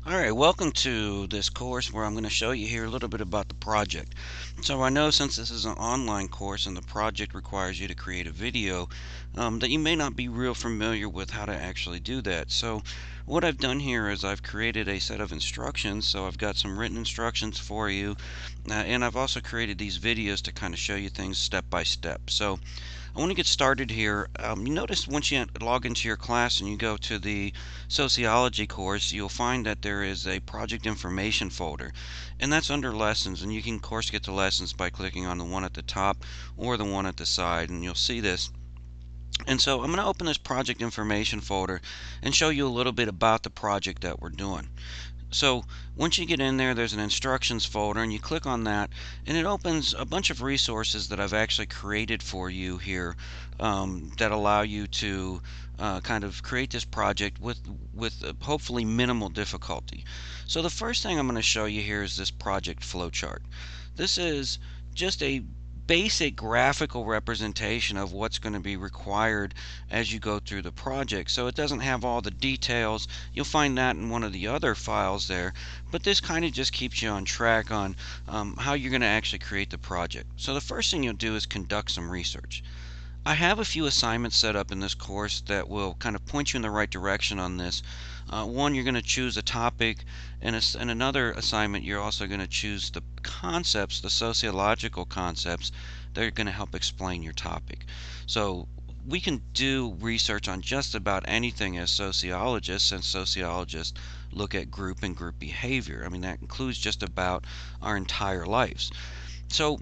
Alright, welcome to this course where I'm going to show you here a little bit about the project. So I know since this is an online course and the project requires you to create a video, that you may not be real familiar with how to actually do that. So what I've done here is I've created a set of instructions. So I've got some written instructions for you, and I've also created these videos to kind of show you things step by step. So I want to get started here. You notice once you log into your class and you go to the sociology course, you'll find that there is a project information folder, and that's under lessons. And you can, of course, get to lessons by clicking on the one at the top or the one at the side, and you'll see this. And so I'm going to open this project information folder and show you a little bit about the project that we're doing. So once you get in there, there's an instructions folder, and you click on that, and it opens a bunch of resources that I've actually created for you here, that allow you to kind of create this project with hopefully minimal difficulty. So the first thing I'm going to show you here is this project flowchart. This is just a basic graphical representation of what's going to be required as you go through the project. So it doesn't have all the details. You'll find that in one of the other files there, but this kind of just keeps you on track on how you're going to actually create the project. So the first thing you'll do is conduct some research. I have a few assignments set up in this course that will kind of point you in the right direction on this. One, you're going to choose a topic, and in another assignment, you're also going to choose the concepts, the sociological concepts that are going to help explain your topic. So we can do research on just about anything as sociologists, and sociologists look at group and group behavior. I mean, that includes just about our entire lives. So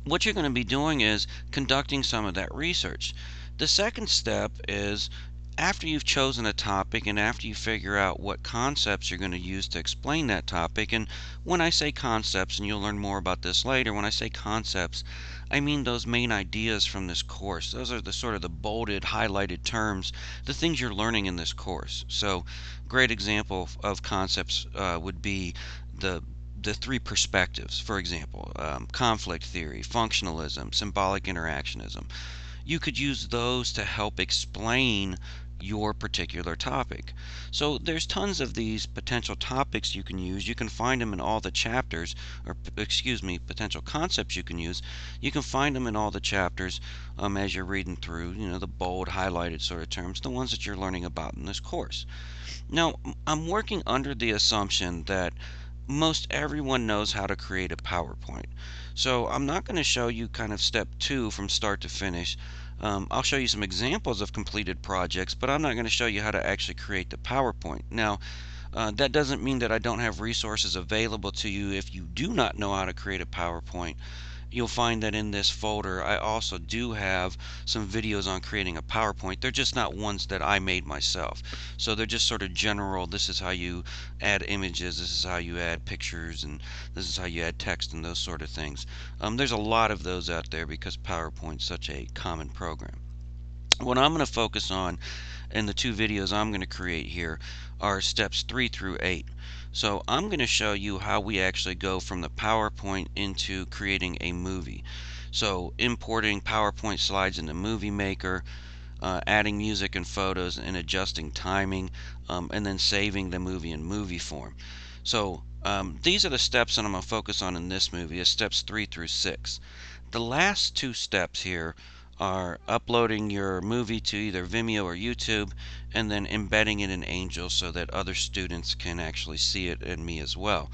what you're going to be doing is conducting some of that research. The second step is, after you've chosen a topic and after you figure out what concepts you're going to use to explain that topic, and when I say concepts, and you'll learn more about this later, when I say concepts, I mean those main ideas from this course. Those are the sort of the bolded, highlighted terms, the things you're learning in this course. So, great example of concepts would be the the three perspectives, for example, conflict theory, functionalism, symbolic interactionism. You could use those to help explain your particular topic. So there's tons of these potential topics you can use. You can find them in all the chapters, or excuse me, potential concepts you can use. You can find them in all the chapters as you're reading through, the bold, highlighted sort of terms, the ones that you're learning about in this course. Now, I'm working under the assumption that most everyone knows how to create a PowerPoint. So I'm not going to show you kind of step two from start to finish. I'll show you some examples of completed projects, but I'm not going to show you how to actually create the PowerPoint. Now, that doesn't mean that I don't have resources available to you if you do not know how to create a PowerPoint. You'll find that in this folder I also do have some videos on creating a PowerPoint. They're just not ones that I made myself. So they're just sort of general. This is how you add images, this is how you add pictures, and this is how you add text and those sort of things. There's a lot of those out there because PowerPoint's such a common program. What I'm going to focus on in the two videos I'm going to create here are steps 3 through 8. So I'm going to show you how we actually go from the PowerPoint into creating a movie. So importing PowerPoint slides into MovieMaker, adding music and photos and adjusting timing, and then saving the movie in movie form. So these are the steps that I'm going to focus on in this movie, is steps 3 through 6. The last two steps here are uploading your movie to either Vimeo or YouTube, and then embedding it in Angel so that other students can actually see it and me as well.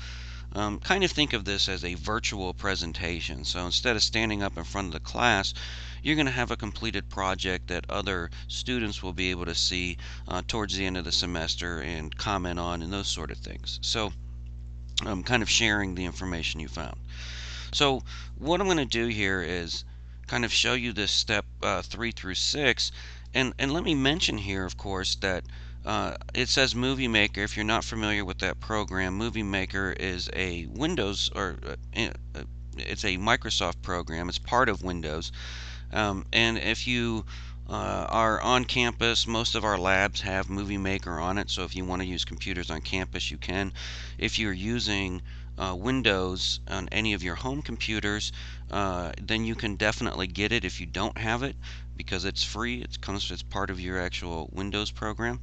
Kind of think of this as a virtual presentation. So instead of standing up in front of the class, you're going to have a completed project that other students will be able to see towards the end of the semester and comment on and those sort of things. So kind of sharing the information you found. So what I'm going to do here is kind of show you this step 3 through 6, and let me mention here, of course, that it says MovieMaker. If you're not familiar with that program, MovieMaker is a Windows, or it's a Microsoft program. It's part of Windows, and if you are on campus, most of our labs have MovieMaker on it, so if you want to use computers on campus, you can. If you're using Windows on any of your home computers, then you can definitely get it if you don't have it, because it's free. It's part of your actual Windows program.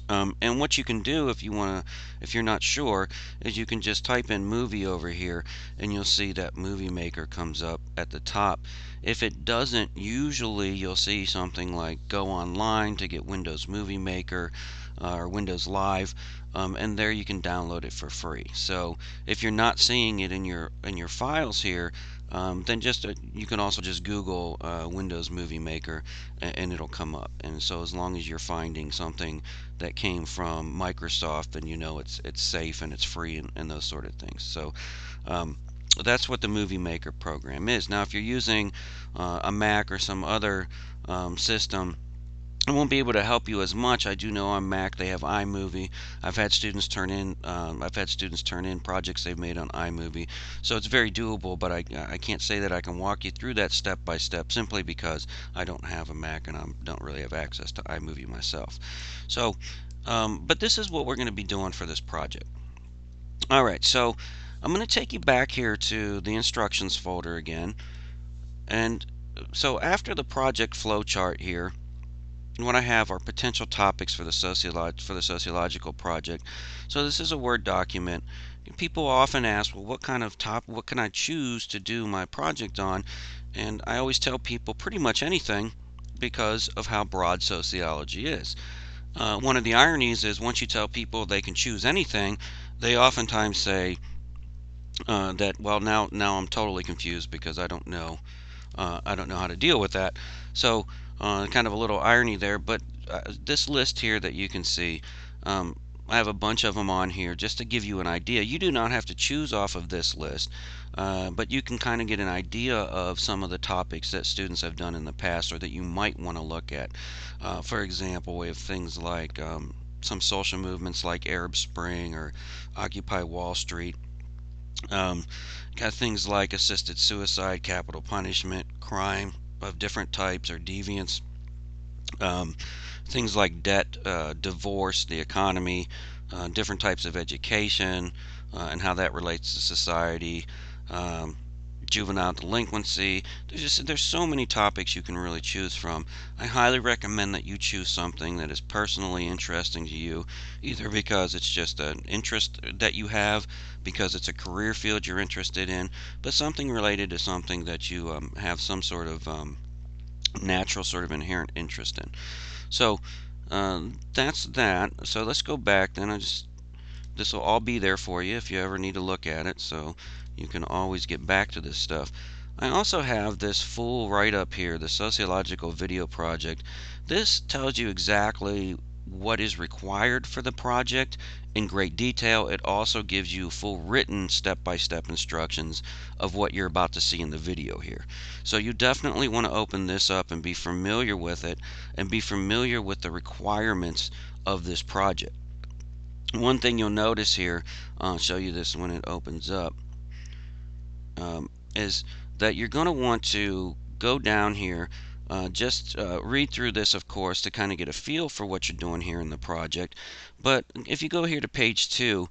And what you can do if you're not sure, is you can just type in movie over here, and you'll see that MovieMaker comes up at the top. If it doesn't, usually you'll see something like go online to get Windows Movie Maker or Windows Live, and there you can download it for free. So if you're not seeing it in your files here, then just you can also just Google Windows Movie Maker, and it'll come up. And so as long as you're finding something that came from Microsoft, then you know it's safe and it's free, and those sort of things. So um, that's what the Movie Maker program is. Now, if you're using a Mac or some other system, I won't be able to help you as much. I do know on Mac they have iMovie. I've had students turn in projects they've made on iMovie, so it's very doable. But I can't say that I can walk you through that step by step, simply because I don't have a Mac and I don't really have access to iMovie myself. So, but this is what we're going to be doing for this project. All right, so I'm going to take you back here to the instructions folder again, and so after the project flowchart here, what I have are potential topics for the sociological project. So this is a Word document. People often ask, well, what can I choose to do my project on? And I always tell people pretty much anything, because of how broad sociology is. One of the ironies is, once you tell people they can choose anything, they oftentimes say that, well, now I'm totally confused because I don't know how to deal with that. So kind of a little irony there, but this list here that you can see, I have a bunch of them on here just to give you an idea. You do not have to choose off of this list, but you can kind of get an idea of some of the topics that students have done in the past, or that you might want to look at. For example, we have things like some social movements like Arab Spring or Occupy Wall Street. Um, Got things like assisted suicide, capital punishment, crime of different types or deviance, um, things like debt, divorce, the economy, different types of education, and how that relates to society, um, juvenile delinquency. There's so many topics you can really choose from. I highly recommend that you choose something that is personally interesting to you, either because it's just an interest that you have, because it's a career field you're interested in, but something related to something that you have some sort of natural, sort of inherent interest in. So that's that. So let's go back then. This will all be there for you if you ever need to look at it, so you can always get back to this stuff. I also have this full write-up here, the Sociological Video Project. This tells you exactly what is required for the project in great detail. It also gives you full written step-by-step instructions of what you're about to see in the video here. So you definitely want to open this up and be familiar with it, and be familiar with the requirements of this project. One thing you'll notice here, I'll show you this when it opens up, is that you're going to want to go down here, just read through this, of course, to kind of get a feel for what you're doing here in the project. But if you go here to page 2,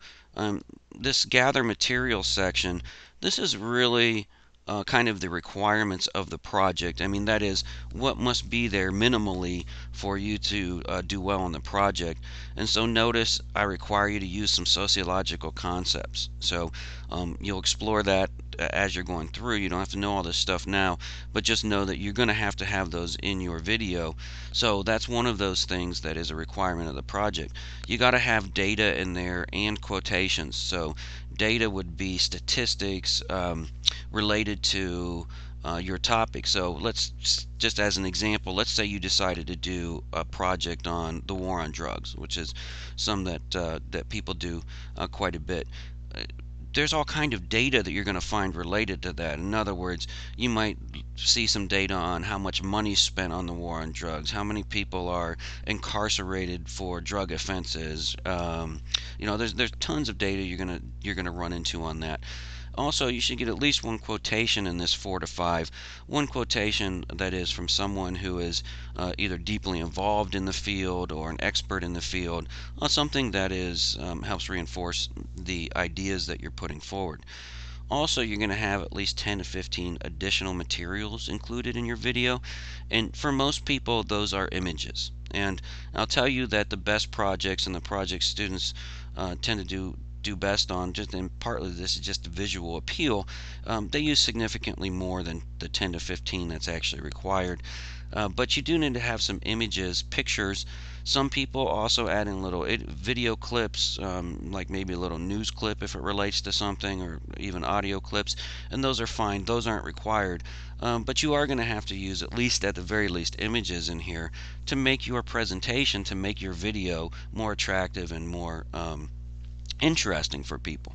this gather materials section, this is really kind of the requirements of the project. I mean, that is what must be there minimally for you to do well on the project. And so notice I require you to use some sociological concepts. So you'll explore that as you're going through. You don't have to know all this stuff now, but just know that you're going to have those in your video. So that's one of those things that is a requirement of the project. You got to have data in there and quotations. So data would be statistics related to your topic. So let's just as an example, let's say you decided to do a project on the war on drugs, which is some that people do quite a bit. There's all kind of data that you're going to find related to that. In other words, you might see some data on how much money is spent on the war on drugs, how many people are incarcerated for drug offenses. There's tons of data you're gonna run into on that. Also, you should get at least one quotation in this 4 to 5. One quotation that is from someone who is either deeply involved in the field or an expert in the field, something that is helps reinforce the ideas that you're putting forward. Also, you're going to have at least 10 to 15 additional materials included in your video, and for most people, those are images. And I'll tell you that the best projects and the projects students tend to do best on, just and partly this is just visual appeal, they use significantly more than the 10 to 15 that's actually required. But you do need to have some images, pictures. Some people also add in little video clips, like maybe a little news clip if it relates to something, or even audio clips, and those are fine. Those aren't required. But you are going to have to use, at least at the very least, images in here to make your presentation, to make your video more attractive and more interesting for people.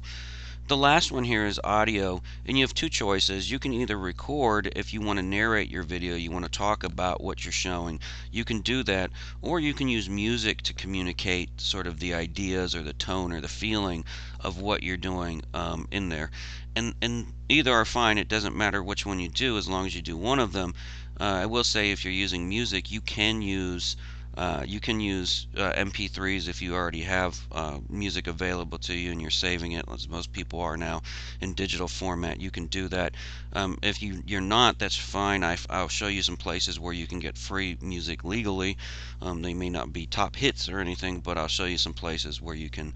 The last one here is audio, and you have two choices. You can either record if you want to narrate your video, you want to talk about what you're showing, you can do that, or you can use music to communicate sort of the ideas or the tone or the feeling of what you're doing in there. And either are fine. It doesn't matter which one you do as long as you do one of them. I will say if you're using music, you can use MP3s if you already have music available to you and you're saving it, as most people are now, in digital format. You can do that. If you're not, that's fine. I'll show you some places where you can get free music legally. They may not be top hits or anything, but I'll show you some places where you can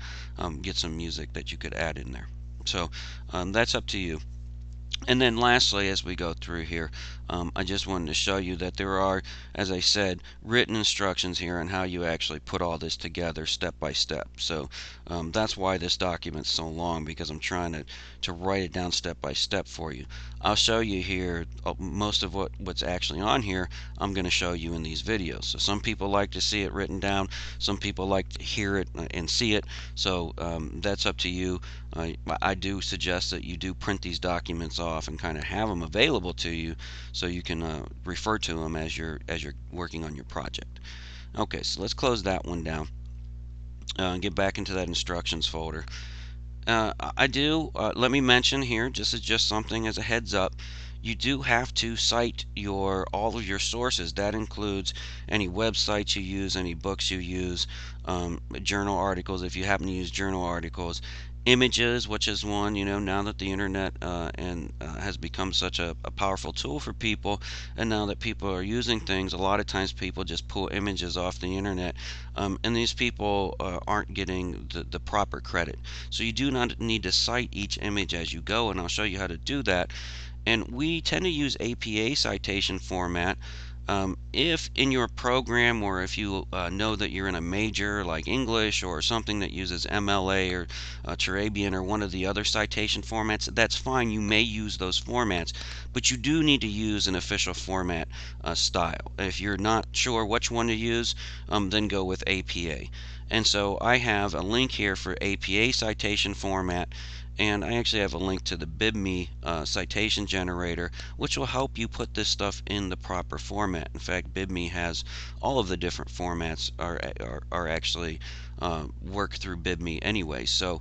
get some music that you could add in there. So that's up to you. And then lastly, as we go through here, I just wanted to show you that there are, as I said, written instructions here on how you actually put all this together step by step. So that's why this document's so long, because I'm trying to write it down step by step for you. I'll show you here most of what's actually on here. I'm going to show you in these videos. So some people like to see it written down. Some people like to hear it and see it. So that's up to you. I do suggest that you do print these documents off and kind of have them available to you so you can refer to them as you're working on your project. Okay, so let's close that one down and get back into that instructions folder. Let me mention here, just something as a heads up, you do have to cite all of your sources. That includes any websites you use, any books you use, journal articles if you happen to use journal articles, images, which is one, now that the internet has become such a powerful tool for people, and now that people are using things, a lot of times people just pull images off the internet, and these people aren't getting the proper credit. So you do not need to cite each image as you go, and I'll show you how to do that. And we tend to use APA citation format. If in your program, or if you know that you're in a major like English or something that uses MLA or Turabian or one of the other citation formats, that's fine. You may use those formats, but you do need to use an official format style. If you're not sure which one to use, then go with APA. And so I have a link here for APA citation format, and I actually have a link to the BibMe citation generator, which will help you put this stuff in the proper format. In fact, BibMe has all of the different formats are actually work through BibMe anyway. So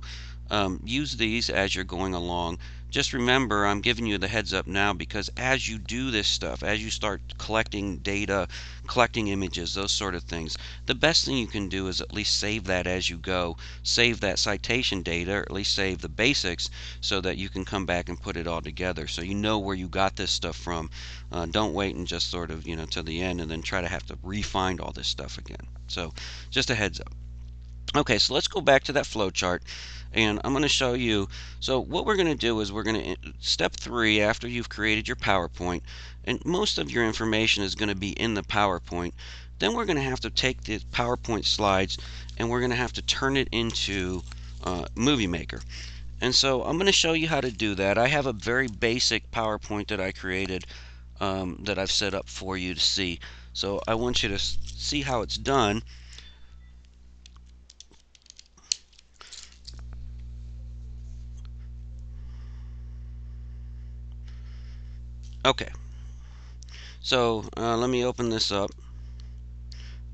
use these as you're going along. Just remember, I'm giving you the heads up now, because as you do this stuff, as you start collecting data, collecting images, those sort of things, the best thing you can do is at least save that as you go. Save that citation data, or at least save the basics, so that you can come back and put it all together, so you know where you got this stuff from. Don't wait and just sort of, to the end and then try to have to re-find all this stuff again. So just a heads up. Okay, so let's go back to that flow chart, and I'm going to show you. So what we're going to do is we're going to, step 3, after you've created your PowerPoint, and most of your information is going to be in the PowerPoint, then we're going to have to take the PowerPoint slides and we're going to have to turn it into MovieMaker. And so I'm going to show you how to do that. I have a very basic PowerPoint that I created that I've set up for you to see. So I want you to see how it's done. Okay, so let me open this up.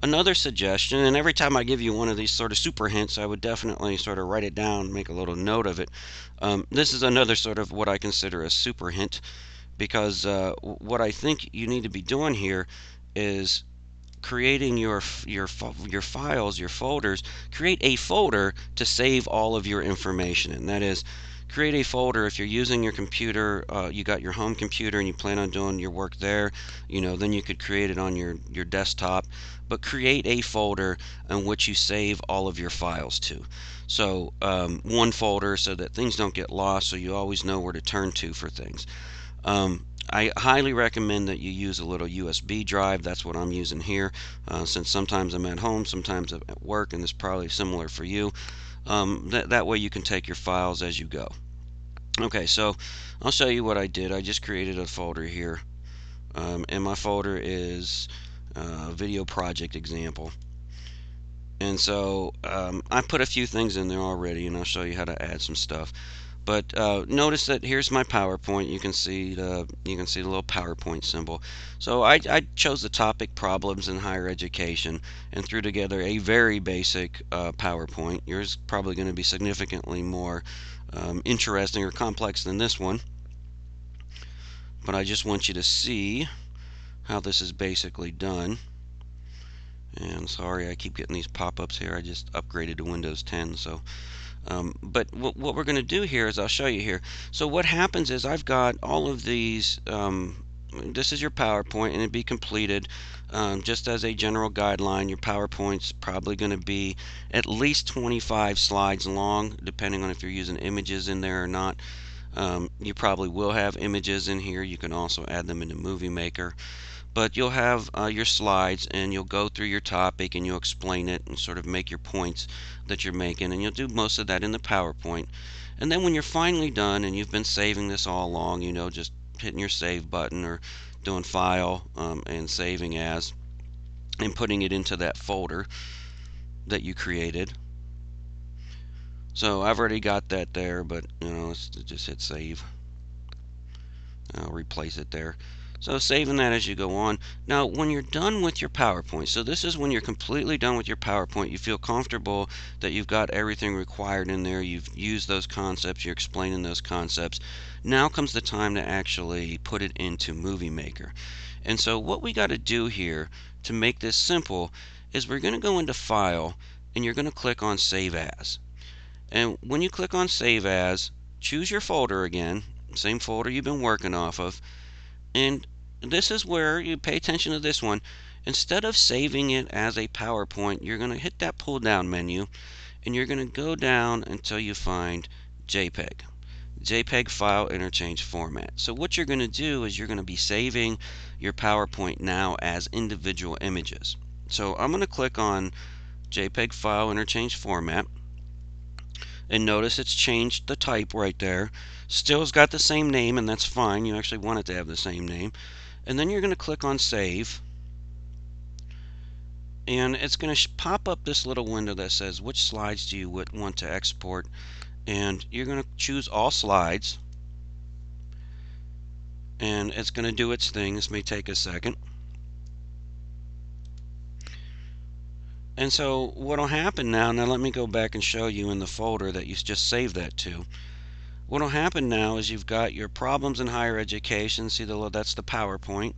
Another suggestion, and every time I give you one of these sort of super hints, I would definitely sort of write it down, make a little note of it. This is another sort of what I consider a super hint, because what I think you need to be doing here is creating your files, your folders. Create a folder to save all of your information, and that is, create a folder. If you're using your computer, you got your home computer and you plan on doing your work there, then you could create it on your desktop. But create a folder in which you save all of your files to. So one folder so that things don't get lost, so you always know where to turn to for things. I highly recommend that you use a little USB drive. That's what I'm using here, since sometimes I'm at home, sometimes I'm at work, and it's probably similar for you. That way you can take your files as you go. Okay, so I'll show you what I did. I just created a folder here, and my folder is video project example. And so I put a few things in there already, and I'll show you how to add some stuff. But notice that here's my PowerPoint. You can see the little PowerPoint symbol. So I chose the topic problems in higher education and threw together a very basic PowerPoint. Yours is probably going to be significantly more interesting or complex than this one. But I just want you to see how this is basically done. And sorry, I keep getting these pop-ups here. I just upgraded to Windows 10, so. But what we're going to do here is I'll show you here. So what happens is I've got all of these. This is your PowerPoint, and it'd be completed. Just as a general guideline, your PowerPoint's probably going to be at least 25 slides long, depending on if you're using images in there or not. You probably will have images in here. You can also add them into MovieMaker. But you'll have your slides, and you'll go through your topic and you'll explain it and sort of make your points that you're making, and you'll do most of that in the PowerPoint. And then when you're finally done and you've been saving this all along, just hitting your save button or doing file and saving as and putting it into that folder that you created. So I've already got that there, but let's just hit save. I'll replace it there. So saving that as you go on. Now when you're done with your PowerPoint, so this is when you're completely done with your PowerPoint, you feel comfortable that you've got everything required in there, you've used those concepts, you're explaining those concepts. Now comes the time to actually put it into MovieMaker. And so what we got to do here to make this simple is we're going to go into File, and you're going to click on Save As. And when you click on Save As, choose your folder again, same folder you've been working off of. And this is where you pay attention to this one. Instead of saving it as a PowerPoint, you're going to hit that pull down menu, and you're going to go down until you find JPEG file interchange format. So what you're going to do is you're going to be saving your PowerPoint now as individual images. So I'm going to click on JPEG file interchange format, and notice it's changed the type right there. Still's got the same name, and that's fine. You actually want it to have the same name. And then you're going to click on Save, and it's going to pop up this little window that says which slides do you want to export, and you're going to choose all slides, and it's going to do its thing. This may take a second. And so what will happen now let me go back and show you in the folder that you just saved that to. What will happen now is you've got your problems in higher education. See, that's the PowerPoint.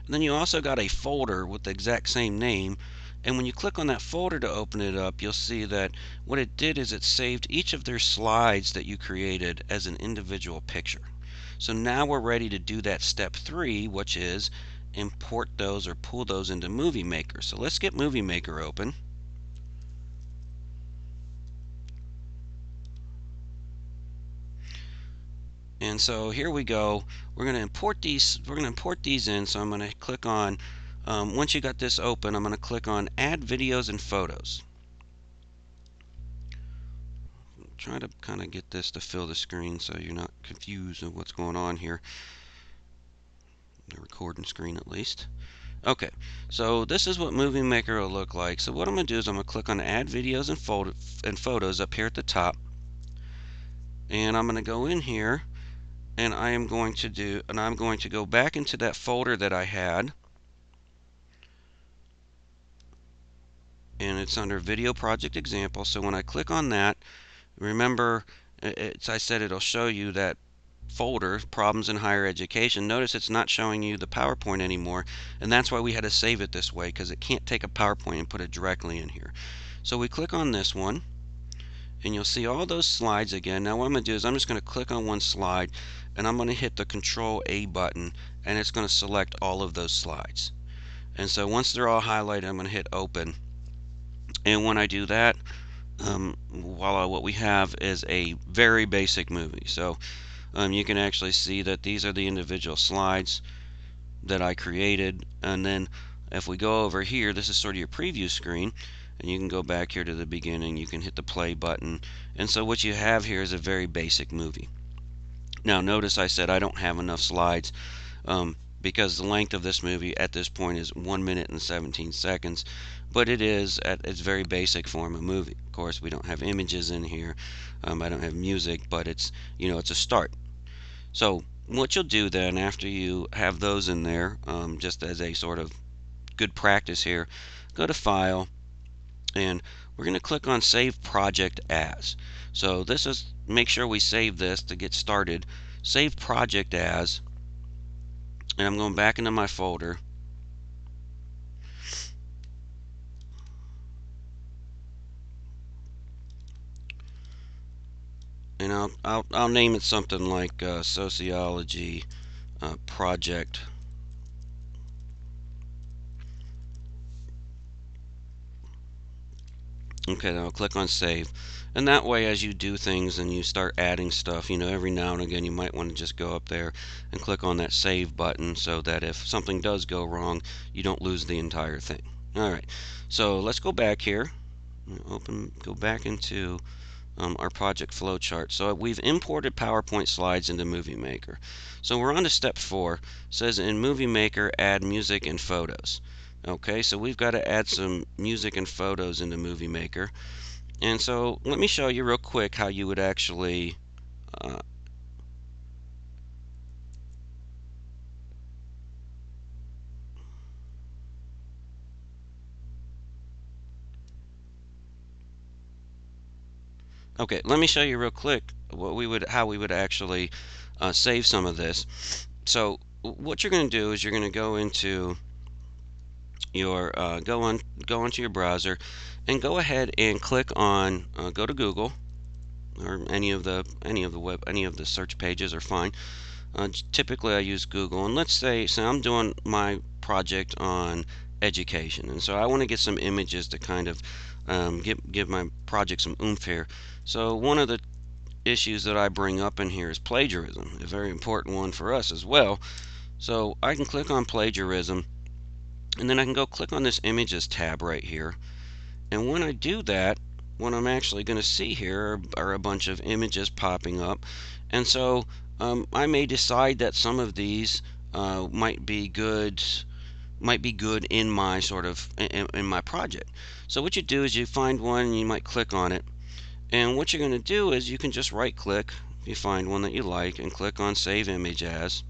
And then you also got a folder with the exact same name. And when you click on that folder to open it up, you'll see that what it did is it saved each of their slides that you created as an individual picture. So now we're ready to do that step 3, which is import those or pull those into MovieMaker. So let's get MovieMaker open. And so here we go. We're going to import these. We're going to import these in. So I'm going to click on. Once you got this open, I'm going to click on Add Videos and Photos. Try to kind of get this to fill the screen so you're not confused of what's going on here. The recording screen, at least. Okay, so this is what MovieMaker will look like. So what I'm going to do is I'm going to click on Add Videos and Photos up here at the top, and I'm going to go in here. And I'm going to go back into that folder that I had, and it's under Video Project Example. So when I click on that, remember, I said it'll show you that folder, Problems in Higher Education. Notice it's not showing you the PowerPoint anymore, and that's why we had to save it this way, because it can't take a PowerPoint and put it directly in here. So we click on this one, and you'll see all those slides again. Now what I'm going to do is I'm just going to click on one slide, and I'm going to hit the Control A button, and it's going to select all of those slides. And so once they're all highlighted, I'm going to hit Open. And when I do that, voila, what we have is a very basic movie. So you can actually see that these are the individual slides that I created. And then if we go over here, this is sort of your preview screen, and you can go back here to the beginning. You can hit the play button, and so what you have here is a very basic movie. Now notice I said I don't have enough slides, because the length of this movie at this point is 1 minute and 17 seconds, but it is at its very basic form a movie. Of course, we don't have images in here. I don't have music, but it's it's a start. So what you'll do then, after you have those in there, just as a sort of good practice here, go to File, and we're going to click on Save Project As. So this is, make sure we save this to get started. Save Project As, and I'm going back into my folder. And I'll name it something like Sociology Project. Okay, then I'll click on Save. And that way, as you do things and you start adding stuff, every now and again you might want to just go up there and click on that Save button, so that if something does go wrong, you don't lose the entire thing. Alright, so let's go back here. Go back into our project flowchart. So we've imported PowerPoint slides into MovieMaker. So we're on to step 4. It says in MovieMaker, add music and photos. Okay, so we've got to add some music and photos into MovieMaker. And so let me show you real quick how you would actually okay, let me show you real quick how we would actually save some of this. So what you're going to do is you're going to go into your go into your browser, and go ahead and click on go to Google, or any of the search pages are fine. Typically I use Google, and let's say I'm doing my project on education, and so I want to get some images to kind of give my project some oomph here. So one of the issues that I bring up in here is plagiarism, a very important one for us as well. So I can click on plagiarism, and then I can go click on this images tab right here. And when I do that, what I'm actually going to see here are a bunch of images popping up. And so I may decide that some of these might be good in my in my project. So what you do is you find one, and you might click on it. And what you're going to do is you can just right click if you find one that you like, and click on Save Image As.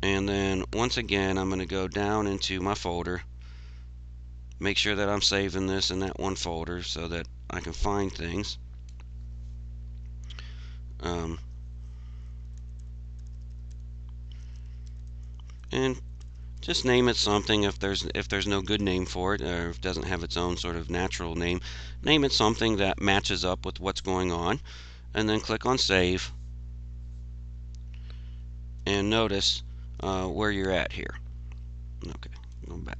And then once again, I'm going to go down into my folder, make sure that I'm saving this in that one folder so that I can find things. And just name it something. If there's no good name for it, or if it doesn't have its own sort of natural name, name it something that matches up with what's going on, and then click on Save. And notice where you're at here. Okay, go back.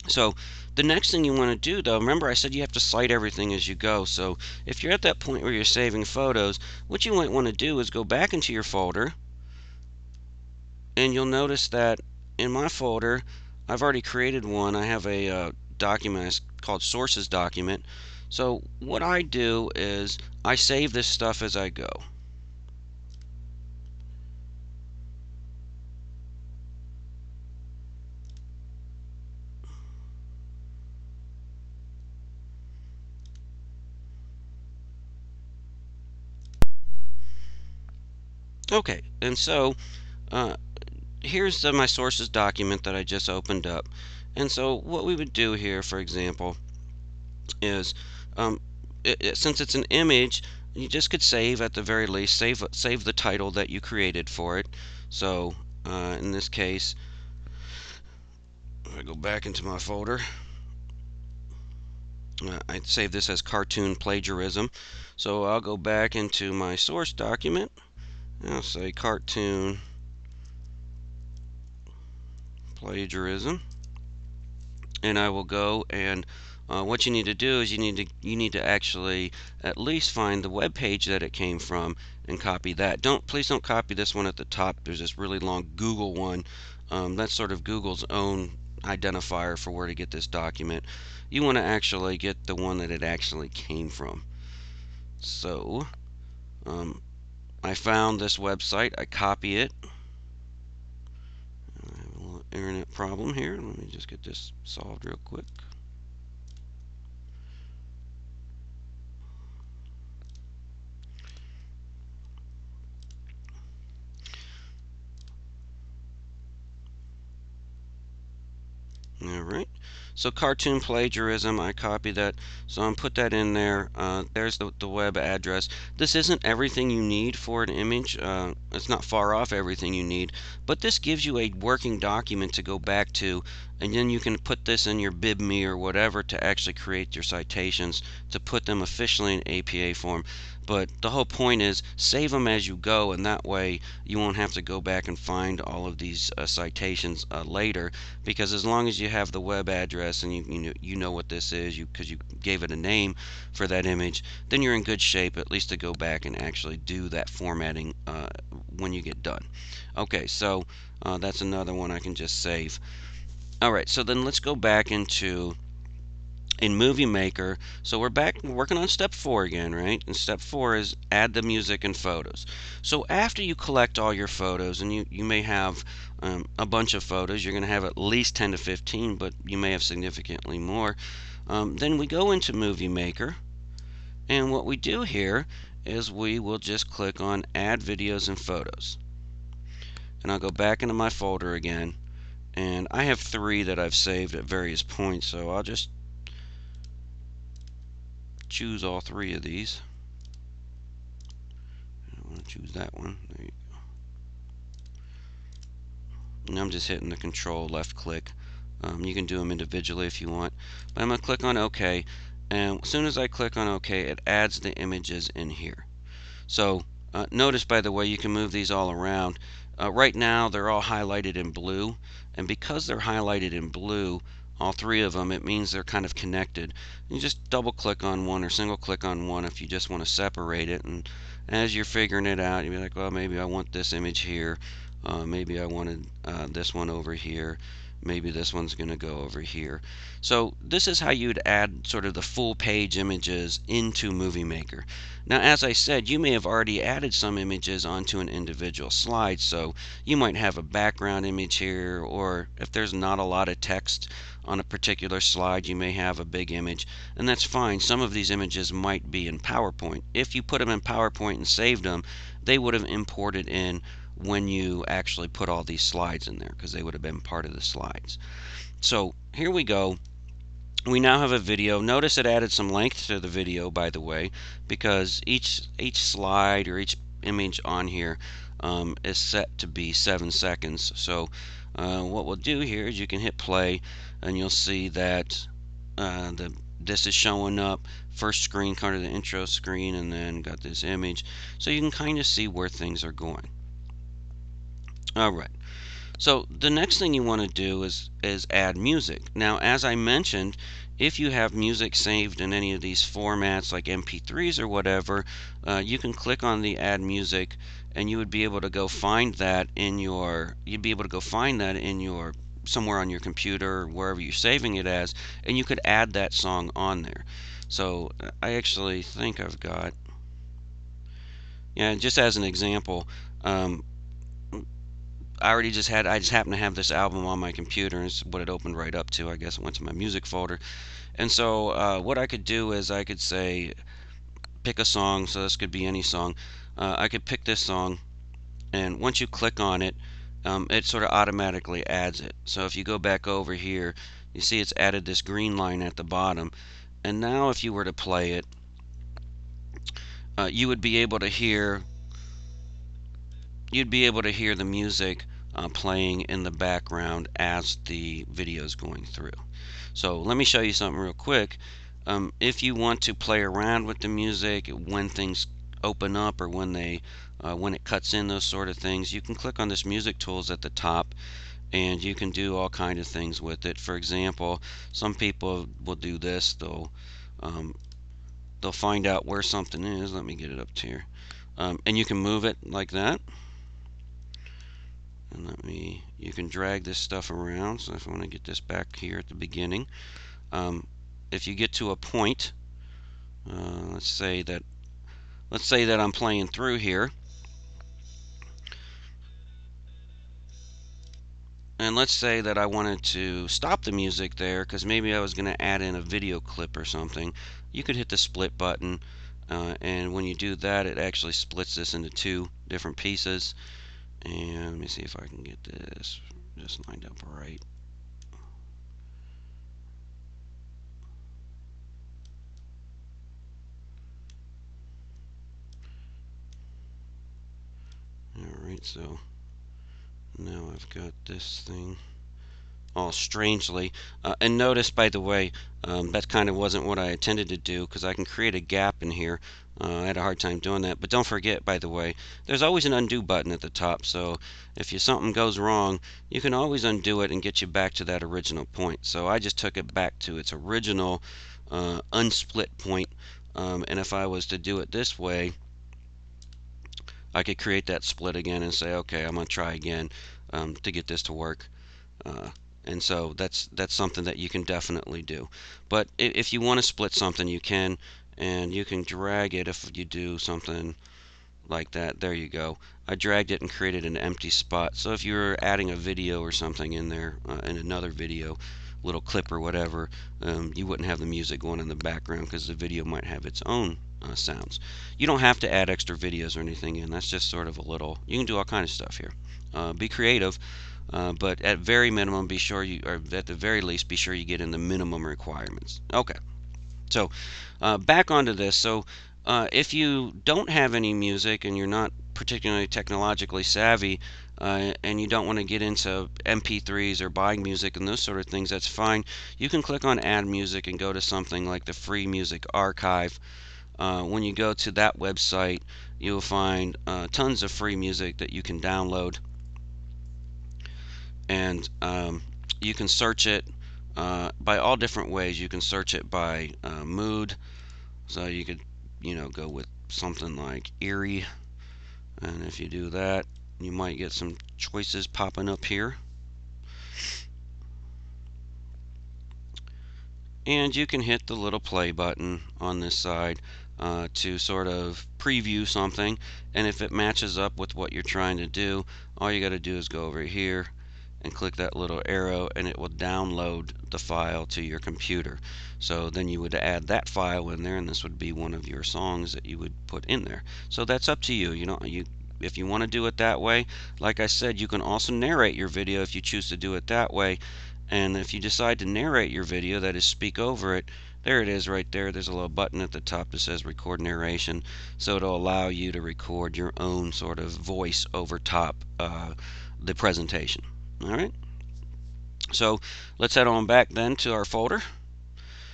So the next thing you want to do, though, remember I said you have to cite everything as you go. So if you're at that point where you're saving photos, what you might want to do is go back into your folder, and you'll notice that in my folder I've already created one. I have a document called Sources document. So what I do is I save this stuff as I go. Okay, and so here's my sources document that I just opened up. And so what we would do here, for example, is since it's an image, you just could save, at the very least, save the title that you created for it. So in this case, if I go back into my folder, I'd save this as cartoon plagiarism. So I'll go back into my source document. I'll say cartoon plagiarism, and I will go and what you need to do is you need to actually at least find the web page that it came from and copy that. Please don't copy this one at the top. There's this really long Google one. That's sort of Google's own identifier for where to get this document. You want to actually get the one that it actually came from. So I found this website. I copy it. I have a little internet problem here. Let me just get this solved real quick. All right. So cartoon plagiarism, I copy that. So I'm put that in there. There's the web address. This isn't everything you need for an image. It's not far off everything you need, but this gives you a working document to go back to, and then you can put this in your BibMe or whatever to actually create your citations to put them officially in APA form. But the whole point is save them as you go, and that way you won't have to go back and find all of these citations later, because as long as you have the web address and you know what this is, because you gave it a name for that image, then you're in good shape at least to go back and actually do that formatting when you get done. Okay, so that's another one I can just save. All right, so then let's go back into in MovieMaker. So we're back working on step 4 again, right? And step 4 is add the music and photos. So after you collect all your photos, and you may have a bunch of photos, you're going to have at least 10 to 15, but you may have significantly more. Then we go into MovieMaker, and what we do here is we will just click on add videos and photos. And I'll go back into my folder again, and I have 3 that I've saved at various points, so I'll just choose all 3 of these. I want to choose that one. There you go. And I'm just hitting the control left click. You can do them individually if you want, but I'm going to click on OK, and as soon as I click on OK, it adds the images in here. So notice, by the way, you can move these all around. Right now they're all highlighted in blue, and because they're highlighted in blue, all 3 of them, it means they're kind of connected. You just double click on one or single click on one if you just want to separate it, and as you're figuring it out, you'll be like, well, maybe I want this image here, maybe I wanted this one over here, maybe this one's going to go over here. So this is how you'd add sort of the full page images into MovieMaker. Now, as I said, you may have already added some images onto an individual slide, so you might have a background image here, or if there's not a lot of text on a particular slide, you may have a big image, and that's fine. Some of these images might be in PowerPoint. If you put them in PowerPoint and saved them, they would have imported in when you actually put all these slides in there, because they would have been part of the slides. So here we go. We now have a video. Notice it added some length to the video, by the way, because each slide or each image on here is set to be 7 seconds. So what we'll do here is you can hit play, and you'll see that this is showing up. First screen, kind of the intro screen, and then got this image. So you can kind of see where things are going. All right. So the next thing you want to do is add music. Now, as I mentioned, if you have music saved in any of these formats like MP3s or whatever, you can click on the add music, and you would be able to go find that in your somewhere on your computer or wherever you're saving it as, and you could add that song on there. So I actually think I've got, yeah, just as an example, I just happen to have this album on my computer, and it's what it opened right up to. I guess it went to my music folder. And so what I could do is I could say pick a song. So this could be any song. I could pick this song, and once you click on it, it sort of automatically adds it. So if you go back over here, you see it's added this green line at the bottom. And now if you were to play it, you would be able to hear the music playing in the background as the video is going through. So let me show you something real quick. If you want to play around with the music when things open up or when it cuts in, those sort of things, you can click on this music tools at the top, and you can do all kind of things with it. For example, some people will do this. Um, they'll find out where something is. Let me get it up to here, and you can move it like that. And you can drag this stuff around. So if I want to get this back here at the beginning, if you get to a point, let's say that I'm playing through here, and let's say that I wanted to stop the music there because maybe I was going to add in a video clip or something. You could hit the split button, and when you do that, it actually splits this into two different pieces. And let me see if I can get this just lined up right. Alright, so now I've got this thing all strangely. And notice, by the way, that kind of wasn't what I intended to do, because I can create a gap in here. I had a hard time doing that. But don't forget, by the way, there's always an undo button at the top. So if something goes wrong, you can always undo it and get you back to that original point. So I just took it back to its original unsplit point. And if I was to do it this way, I could create that split again and say, okay, I'm going to try again to get this to work. And so that's something that you can definitely do. But if you want to split something, you can, and you can drag it. If you do something like that, there you go. I dragged it and created an empty spot. So if you're adding a video or something in there, in another video, little clip or whatever, you wouldn't have the music going in the background because the video might have its own sounds. You don't have to add extra videos or anything in. That's just sort of a little, you can do all kind of stuff here. Be creative. But at very minimum, be sure you, or at the very least, be sure you get in the minimum requirements. Okay, so back onto this. So if you don't have any music and you're not particularly technologically savvy, and you don't want to get into MP3s or buying music and those sort of things, that's fine. You can click on Add Music and go to something like the Free Music Archive. When you go to that website, you'll find tons of free music that you can download. And you can search it by all different ways. You can search it by mood, so you could go with something like eerie, and if you do that, you might get some choices popping up here. And you can hit the little play button on this side to sort of preview something, and if it matches up with what you're trying to do, all you got to do is go over here and click that little arrow, and it will download the file to your computer. So then you would add that file in there, and this would be one of your songs that you would put in there. So that's up to you. If you want to do it that way, like I said, you can also narrate your video if you choose to do it that way. And if you decide to narrate your video, that is, speak over it, there it is right there. There's a little button at the top that says record narration, so it'll allow you to record your own sort of voice over top the presentation. Alright, so let's head on back then to our folder.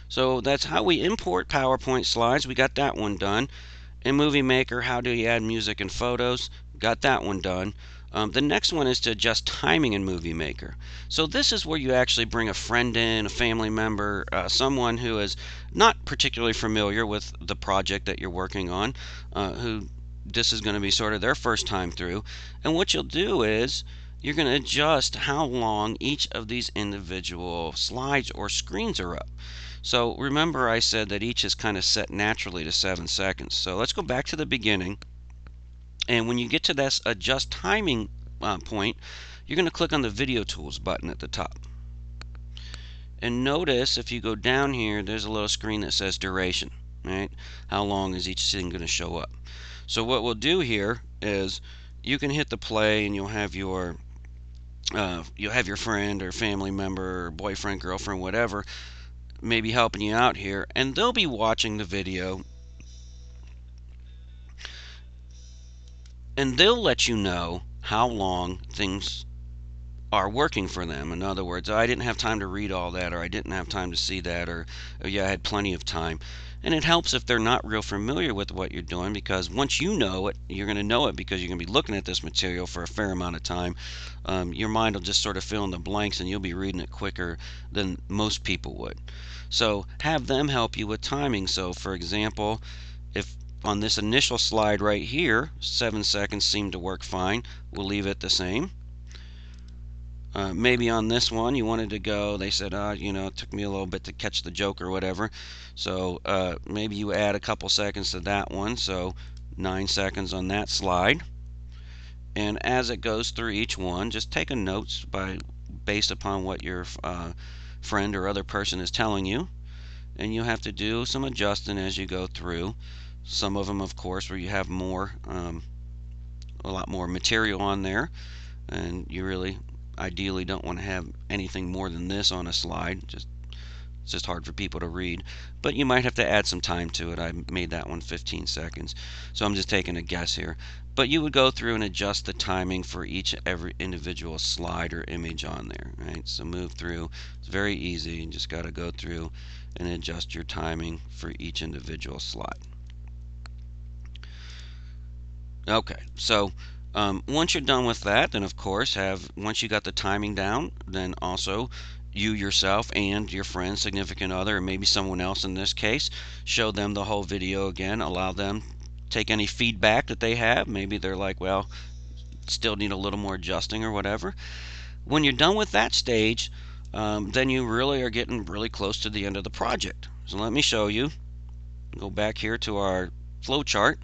So that's how we import PowerPoint slides. We got that one done. In MovieMaker, how do you add music and photos? Got that one done. The next one is to adjust timing in MovieMaker. So this is where you actually bring a friend in, a family member, someone who is not particularly familiar with the project that you're working on, who this is going to be sort of their first time through. And what you'll do is you're going to adjust how long each of these individual slides or screens are up. So remember, I said that each is kind of set naturally to 7 seconds. So let's go back to the beginning. And when you get to this adjust timing point, you're going to click on the video tools button at the top. And notice if you go down here, there's a little screen that says duration, right? How long is each thing going to show up? So what we'll do here is you can hit the play, and you'll have your friend or family member or boyfriend, girlfriend, whatever, maybe helping you out here, and they'll be watching the video, and they'll let you know how long things are working for them. In other words, I didn't have time to read all that, or I didn't have time to see that, or yeah, I had plenty of time. And it helps if they're not real familiar with what you're doing, because once you know it, you're going to know it because you're going to be looking at this material for a fair amount of time. Your mind will just sort of fill in the blanks, and you'll be reading it quicker than most people would. So have them help you with timing. So for example, if on this initial slide right here, 7 seconds seemed to work fine, we'll leave it the same. Maybe on this one you wanted to go, they said, it took me a little bit to catch the joke or whatever. So maybe you add a couple seconds to that one. So 9 seconds on that slide. And as it goes through each one, just take a notes based upon what your friend or other person is telling you. And you have to do some adjusting as you go through. Some of them, of course, where you have a lot more material on there, and you really ideally don't want to have anything more than this on a slide. It's just hard for people to read, but you might have to add some time to it. I made that one 15 seconds, so I'm just taking a guess here. But you would go through and adjust the timing for every individual slide or image on there, right? So move through. It's very easy. You just got to go through and adjust your timing for each individual slide. Okay, so once you're done with that, then of course once you got the timing down, then also you yourself and your friend, significant other, or maybe someone else in this case, show them the whole video again. Allow them take any feedback that they have. Maybe they're like, well, still need a little more adjusting or whatever. When you're done with that stage, then you really are getting really close to the end of the project. So let me show you. Go back here to our flow chart.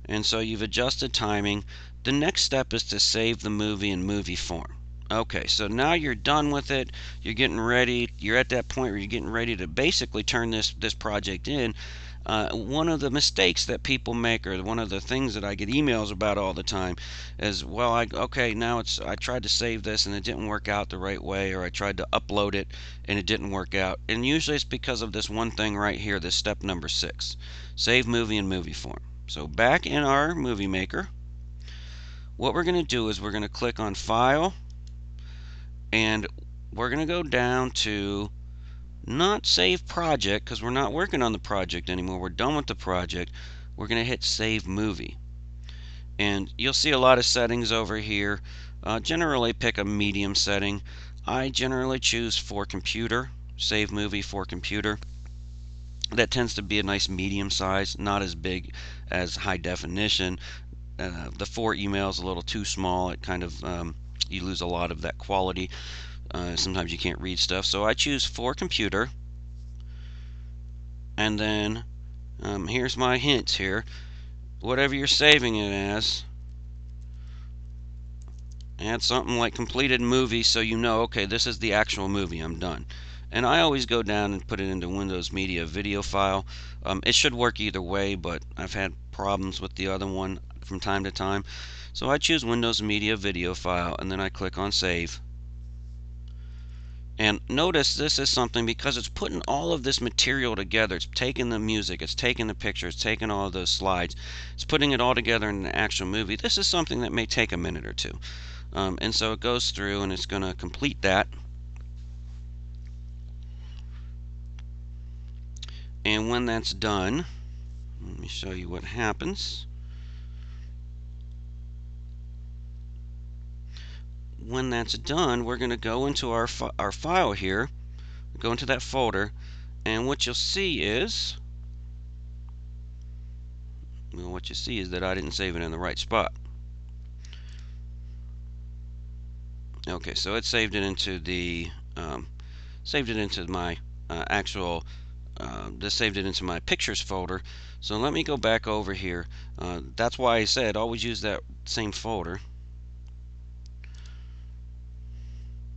And so you've adjusted timing. The next step is to save the movie in movie form. Okay, so now you're done with it. You're getting ready. You're at that point where you're getting ready to basically turn this project in. One of the mistakes that people make, or one of the things that I get emails about all the time, is, well, okay, now I tried to save this and it didn't work out the right way, or I tried to upload it and it didn't work out. And usually it's because of this one thing right here, this step number 6, save movie in movie form. So back in our MovieMaker, what we're going to do is we're going to click on File, and we're going to go down to not Save Project, because we're not working on the project anymore. We're done with the project. We're going to hit Save Movie. And you'll see a lot of settings over here. Generally pick a medium setting. I generally choose for computer, Save Movie for computer. That tends to be a nice medium size, not as big as high definition. The 4 email is a little too small. It kind of you lose a lot of that quality. Sometimes you can't read stuff. So I choose for computer, and then here's my hints here. Whatever you're saving it as, add something like completed movie, so you know, okay, this is the actual movie. I'm done. And I always go down and put it into Windows Media video file. It should work either way, but I've had problems with the other one from time to time. So I choose Windows Media video file, and then I click on Save. And notice this is something, because it's putting all of this material together. It's taking the music, it's taking the pictures, it's taking all of those slides, it's putting it all together in an actual movie. This is something that may take a minute or two. And so it goes through and it's going to complete that. And when that's done, let me show you what happens. When that's done, we're going to go into our file here, go into that folder, and what you'll see is, well, that I didn't save it in the right spot. Okay, so it saved it into my actual. This saved it into my pictures folder. So let me go back over here. That's why I said always use that same folder.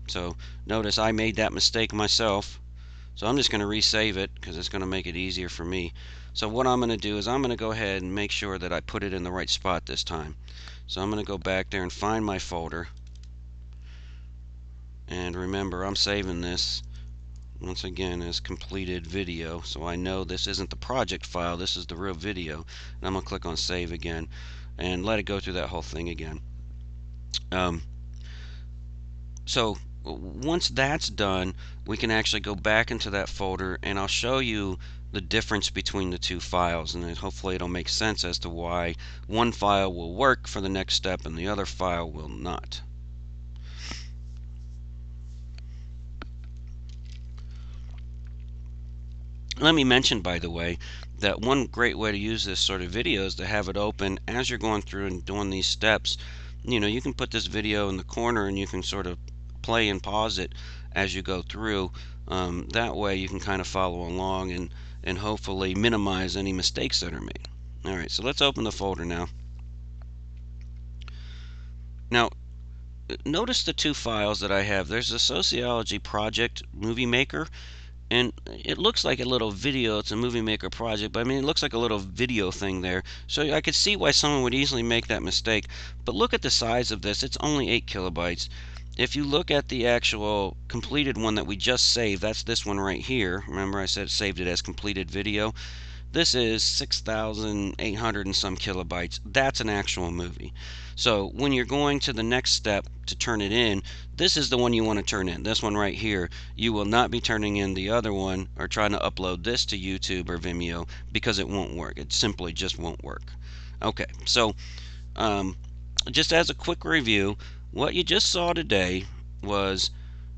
So notice I made that mistake myself. So I'm just going to resave it because it's going to make it easier for me. So what I'm going to do is I'm going to go ahead and make sure that I put it in the right spot this time. So I'm going to go back there and find my folder. And remember, I'm saving this once again as completed video, so I know this isn't the project file, this is the real video. And I'm going to click on Save again and let it go through that whole thing again. So once that's done, we can actually go back into that folder, and I'll show you the difference between the two files, and then hopefully it'll make sense as to why one file will work for the next step and the other file will not. Let me mention, by the way, that one great way to use this sort of video is to have it open as you're going through and doing these steps. You can put this video in the corner and you can sort of play and pause it as you go through. That way you can kind of follow along and hopefully minimize any mistakes that are made. Alright, so let's open the folder now. Now, notice the two files that I have. There's a sociology project MovieMaker, and it looks like a little video. It's a MovieMaker project, but I mean, it looks like a little video thing there. So I could see why someone would easily make that mistake. But look at the size of this. It's only 8 kilobytes. If you look at the actual completed one that we just saved, that's this one right here. Remember I said saved it as completed video? This is 6,800 and some kilobytes. That's an actual movie. So when you're going to the next step to turn it in, this is the one you want to turn in. This one right here. You will not be turning in the other one or trying to upload this to YouTube or Vimeo because it won't work. It simply just won't work. Okay, so just as a quick review, what you just saw today was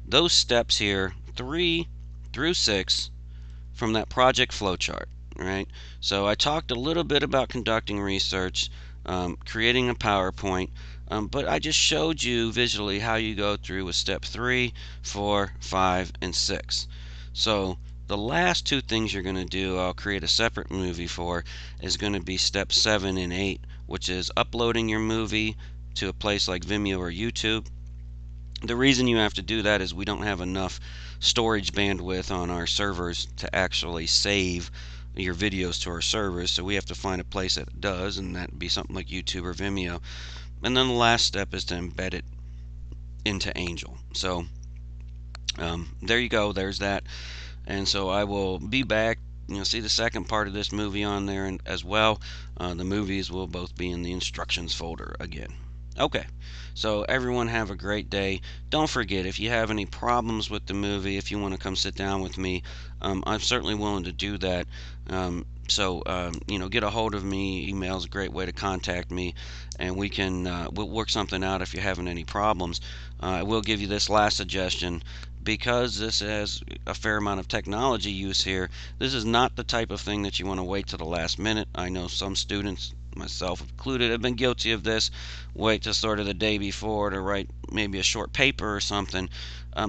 those steps here, 3 through 6, from that project flowchart, right? So I talked a little bit about conducting research, creating a PowerPoint, but I just showed you visually how you go through with step 3, 4, 5, and 6. So the last two things you're going to do, I'll create a separate movie for, is going to be step 7 and 8, which is uploading your movie to a place like Vimeo or YouTube. The reason you have to do that is we don't have enough storage bandwidth on our servers to actually save your videos to our servers, so we have to find a place that does, and that would be something like YouTube or Vimeo. And then the last step is to embed it into Angel. So there you go, there's that. And so I will be back. You'll see the second part of this movie on there and as well. The movies will both be in the instructions folder again. Okay, so everyone have a great day. Don't forget, if you have any problems with the movie, if you want to come sit down with me, I'm certainly willing to do that. Get a hold of me. Email is a great way to contact me, and we'll work something out if you're having any problems. I will give you this last suggestion. Because this has a fair amount of technology use here, this is not the type of thing that you want to wait to the last minute. I know some students, myself included, have been guilty of this. Wait till sort of the day before to write maybe a short paper or something.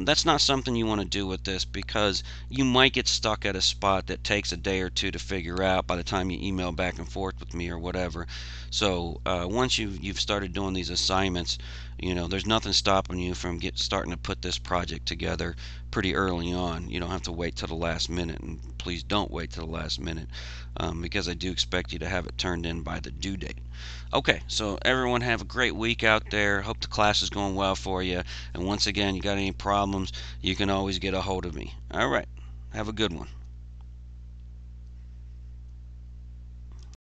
That's not something you want to do with this, because you might get stuck at a spot that takes a day or two to figure out by the time you email back and forth with me or whatever. So once you've started doing these assignments, there's nothing stopping you from starting to put this project together pretty early on. You don't have to wait till the last minute, and please don't wait till the last minute, because I do expect you to have it turned in by the due date. Okay, so everyone have a great week out there. Hope the class is going well for you. And once again, you got any problems, you can always get a hold of me. All right, have a good one.